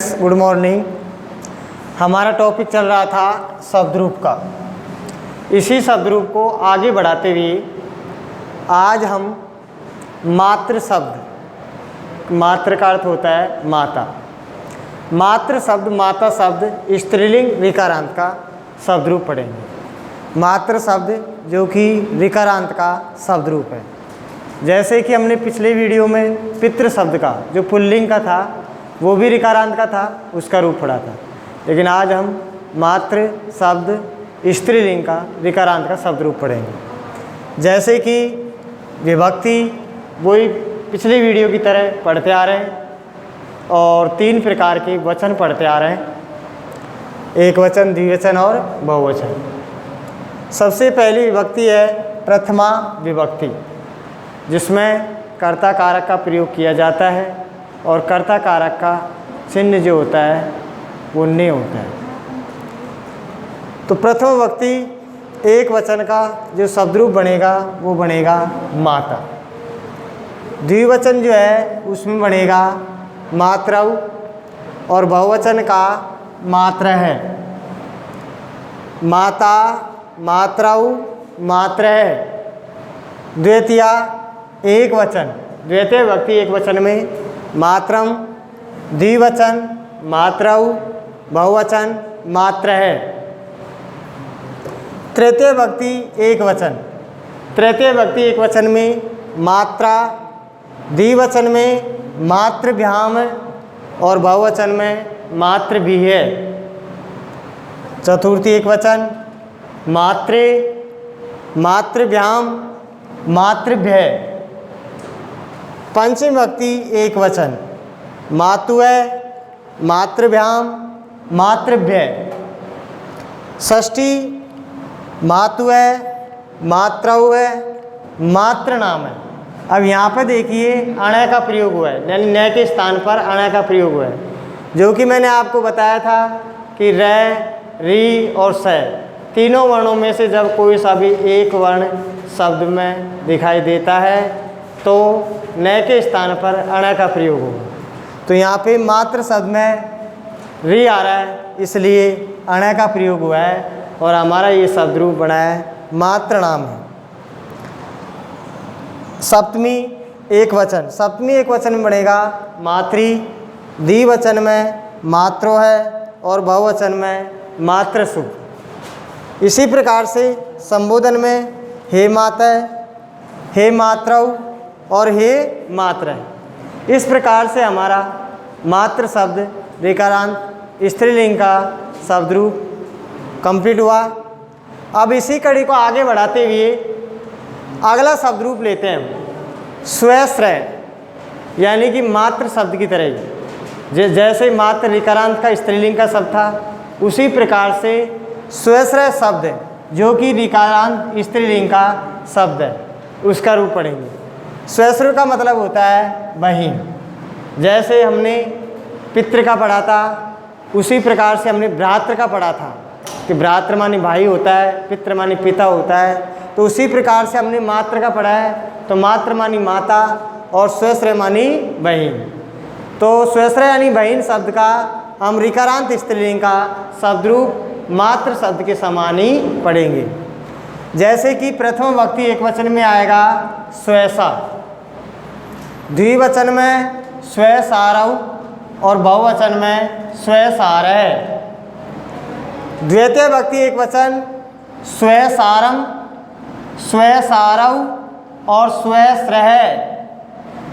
Good morning. हमारा topic चल रहा था शब्द रूप का। इसी शब्द रूप को आगे बढ़ाते हुए आज हम मात्र शब्द, मात्र का अर्थ होता है माता, मात्र शब्द, माता शब्द स्त्रीलिंग विकारांत का शब्द रूप पढ़ेंगे। मात्र शब्द जो कि विकारांत का शब्द रूप है। जैसे कि हमने पिछले वीडियो में पितृ शब्द का जो पुल्लिंग का था वो भी ऋकारांत का था, उसका रूप पढ़ा था। लेकिन आज हम मात्र शब्द स्त्रीलिंग का ऋकारांत का शब्द रूप पढ़ेंगे। जैसे कि विभक्ति वही पिछले वीडियो की तरह पढ़ते आ रहे हैं और 3 प्रकार के वचन पढ़ते आ रहे हैं, एक वचन, द्विवचन और बहुवचन। सबसे पहली विभक्ति है प्रथमा विभक्ति, जिसमें कर्ता कारक का प्रयोग किया जाता है और कर्ता कारक का चिन्ह जो होता है वो ने होता है। तो प्रथम विभक्ति एक वचन का जो शब्द रूप बनेगा वो बनेगा माता। द्विवचन जो है उसमें बनेगा मात्रौ और बहुवचन का मात्र है। माता, मात्रौ, मात्र है। द्वितीय एक वचन, द्वितीय विभक्ति एक वचन में मात्रम, द्विवचन मात्रौ, बहुवचन मात्र है। तृतीय विभक्ति एक वचन, तृतीय विभक्ति एक वचन में मात्रा, द्विवचन में मातृभ्याम और बहुवचन में मात्र भी है। चतुर्थी एक वचन मात्रे, मातृभ्याम, मातृभ्य। पंचमी विभक्ति एक वचन मातुऐ, मातृभ्याम, मातृभ्य। षष्ठी मातुऐ, मात्रौऐ, मात्र नाम है। अब यहाँ पर देखिए अणय का प्रयोग हुआ है, यानी न के स्थान पर अणय का प्रयोग हुआ है, जो कि मैंने आपको बताया था कि र, री और स तीनों वर्णों में से जब कोई सा भी एक वर्ण शब्द में दिखाई देता है तो न के स्थान पर अणय का प्रयोग होगा। तो यहाँ पे मात्र शब्द में री आ रहा है, इसलिए अणय का प्रयोग हुआ है और हमारा ये शब्द रूप बना है मात्र नाम है। सप्तमी एक वचन, सप्तमी एक वचन में बनेगा मातृ, द्विवचन में मात्रो है और बहुवचन में मात्र सुख। इसी प्रकार से संबोधन में हे माता, हे मात्रौ और हे मात्र है। इस प्रकार से हमारा मात्र शब्द ऋकारांत स्त्रीलिंग का शब्द रूप कंप्लीट हुआ। अब इसी कड़ी को आगे बढ़ाते हुए अगला शब्द रूप लेते हैं स्वश्रय, यानी कि मात्र शब्द की तरह ही। जैसे मात्र ऋकारांत का स्त्रीलिंग का शब्द था, उसी प्रकार से स्वश्रय शब्द जो कि ऋकारांत स्त्रीलिंग का शब्द है उसका रूप पढ़ेंगे। स्वश्रय का मतलब होता है बहिन। जैसे हमने पितृ का पढ़ा था, उसी प्रकार से हमने भ्रातृ का पढ़ा था कि भ्रातृ मानी भाई होता है, पितृ मानी पिता होता है। तो उसी प्रकार से हमने मात्र का पढ़ा है, तो मात्र मानी माता और स्वश्रय मानी बहिन। तो स्वश्रय यानी बहिन शब्द का हम ऋकारांत स्त्रीलिंग का शब्द रूप मात्र शब्द के समान ही पढ़ेंगे। जैसे कि प्रथम विभक्ति एक वचन में आएगा स्वैसा, द्विवचन में स्वैसारौ और बहुवचन में स्वैसारः। द्वितीय विभक्ति एक वचन स्वैसारम, स्वैसारौ और स्वैस्रः।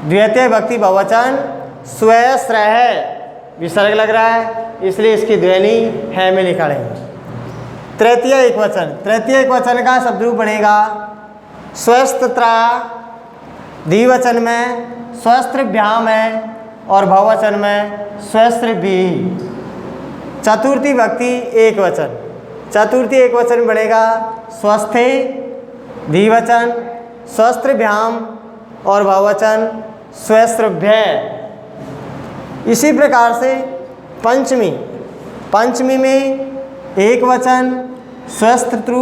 द्वितीय विभक्ति बहुवचन स्वैस्रः। विसर्ग लग रहा है इसलिए इसकी ध्वनि है में निकालेंगे। तृतीय एक वचन, तृतीय एक वचन का शब्द रूप बनेगा स्वस्थत्रा, द्विवचन में स्वस्थभ्याम है और बहुवचन में स्वस्थभी। चतुर्थी विभक्ति एक वचन, चतुर्थी एक वचन बनेगा स्वस्थे, द्विवचन स्वस्थभ्याम और बहुवचन स्वस्थभ्य। इसी प्रकार से पंचमी, पंचमी में एक वचन स्वस्थतृ,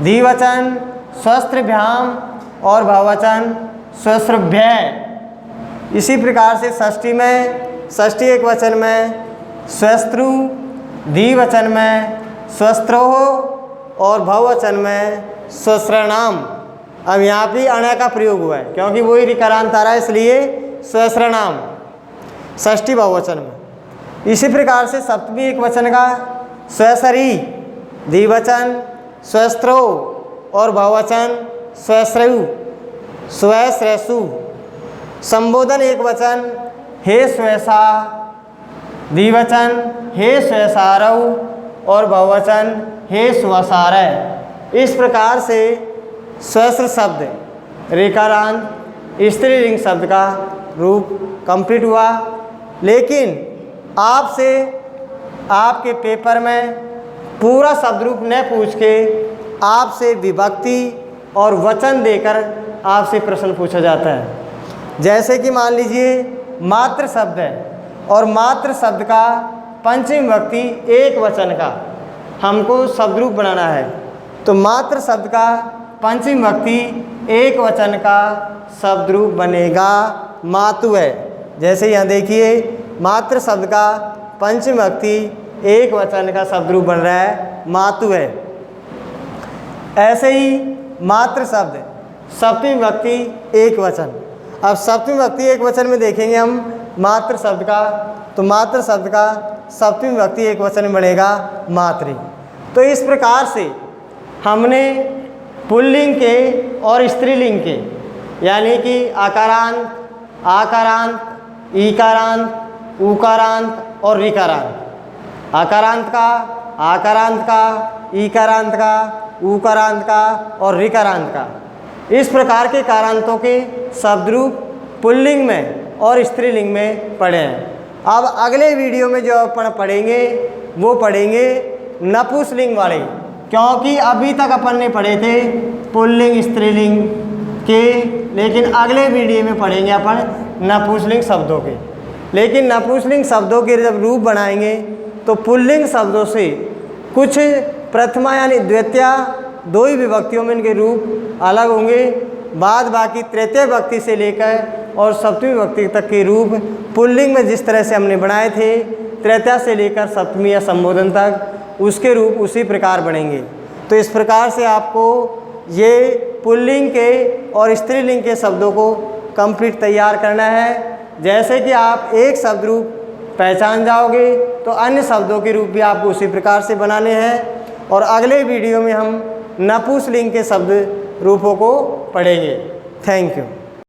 द्विवचन स्वस्थभ्याम और बहुवचन स्वस्थभ्य। इसी प्रकार से षष्ठी में षष्ठी एकवचन में स्वस्त्रु, द्विवचन में स्वस्त्रोः और बहुवचन में स्वस्त्रणाम। अब यहाँ भी अण का प्रयोग हुआ है क्योंकि वही रिकारांत आ रहा है, इसलिए स्वस्त्रणाम षष्ठी बहुवचन में। इसी प्रकार से सप्तमी एकवचन का स्वसरी, द्विवचन स्वस्त्रो और बहुवचन स्वश्रयु, स्वश्रेषु। संबोधन एकवचन हे स्वैसा, द्विवचन हे स्वैसारौ और बहुवचन हे स्वसारय। इस प्रकार से स्वस्त्र शब्द रेकारांत स्त्रीलिंग शब्द का रूप कंप्लीट हुआ। लेकिन आपसे आपके पेपर में पूरा शब्द रूप न पूछ के आपसे विभक्ति और वचन देकर आपसे प्रश्न पूछा जाता है। जैसे कि मान लीजिए मात्र शब्द है और मात्र शब्द का पंचमी विभक्ति एक वचन का हमको शब्द रूप बनाना है, तो मात्र शब्द का पंचमी विभक्ति एक वचन का शब्द रूप बनेगा मातु है। जैसे यहाँ देखिए मात्र शब्द का पंचमी विभक्ति एक वचन का शब्द रूप बन रहा है मातु है। ऐसे ही मात्र शब्द सप्तमी विभक्ति एक वचन। अब सप्तमी विभक्ति एक वचन में देखेंगे हम मात्र शब्द का, तो मात्र शब्द का सप्तमी विभक्ति एक वचन में बनेगा मातृ। तो इस प्रकार से हमने पुल्लिंग के और स्त्रीलिंग के यानी कि आकारांत, आकारांत, ईकारांत, उकारांत और ऋकारांत, आकारांत का, आकारांत का, ईकारांत का, उकारांत का और ऋकारांत का, इस प्रकार के कारांतों के शब्द रूप पुल्लिंग में और स्त्रीलिंग में पढ़े हैं। अब अगले वीडियो में जो अपन पढ़ेंगे वो पढ़ेंगे नपुंसकलिंग वाले, क्योंकि अभी तक अपन ने पढ़े थे पुल्लिंग स्त्रीलिंग के, लेकिन अगले वीडियो में पढ़ेंगे अपन नपुंसकलिंग शब्दों के। लेकिन नपुंसकलिंग शब्दों के जब रूप बनाएंगे तो पुल्लिंग शब्दों से कुछ प्रथमा यानी द्वितीया दो ही विभक्तियों में इनके रूप अलग होंगे, बाद बाकी तृतीय विभक्ति से लेकर और सप्तमी विभक्ति तक के रूप पुल्लिंग में जिस तरह से हमने बनाए थे तृतीया से लेकर सप्तमी या संबोधन तक उसके रूप उसी प्रकार बनेंगे। तो इस प्रकार से आपको ये पुल्लिंग के और स्त्रीलिंग के शब्दों को कंप्लीट तैयार करना है। जैसे कि आप एक शब्द रूप पहचान जाओगे तो अन्य शब्दों के रूप भी आपको उसी प्रकार से बनाने हैं। और अगले वीडियो में हम नपुंसकलिंग के शब्द रूपों को पढ़ेंगे। Thank you.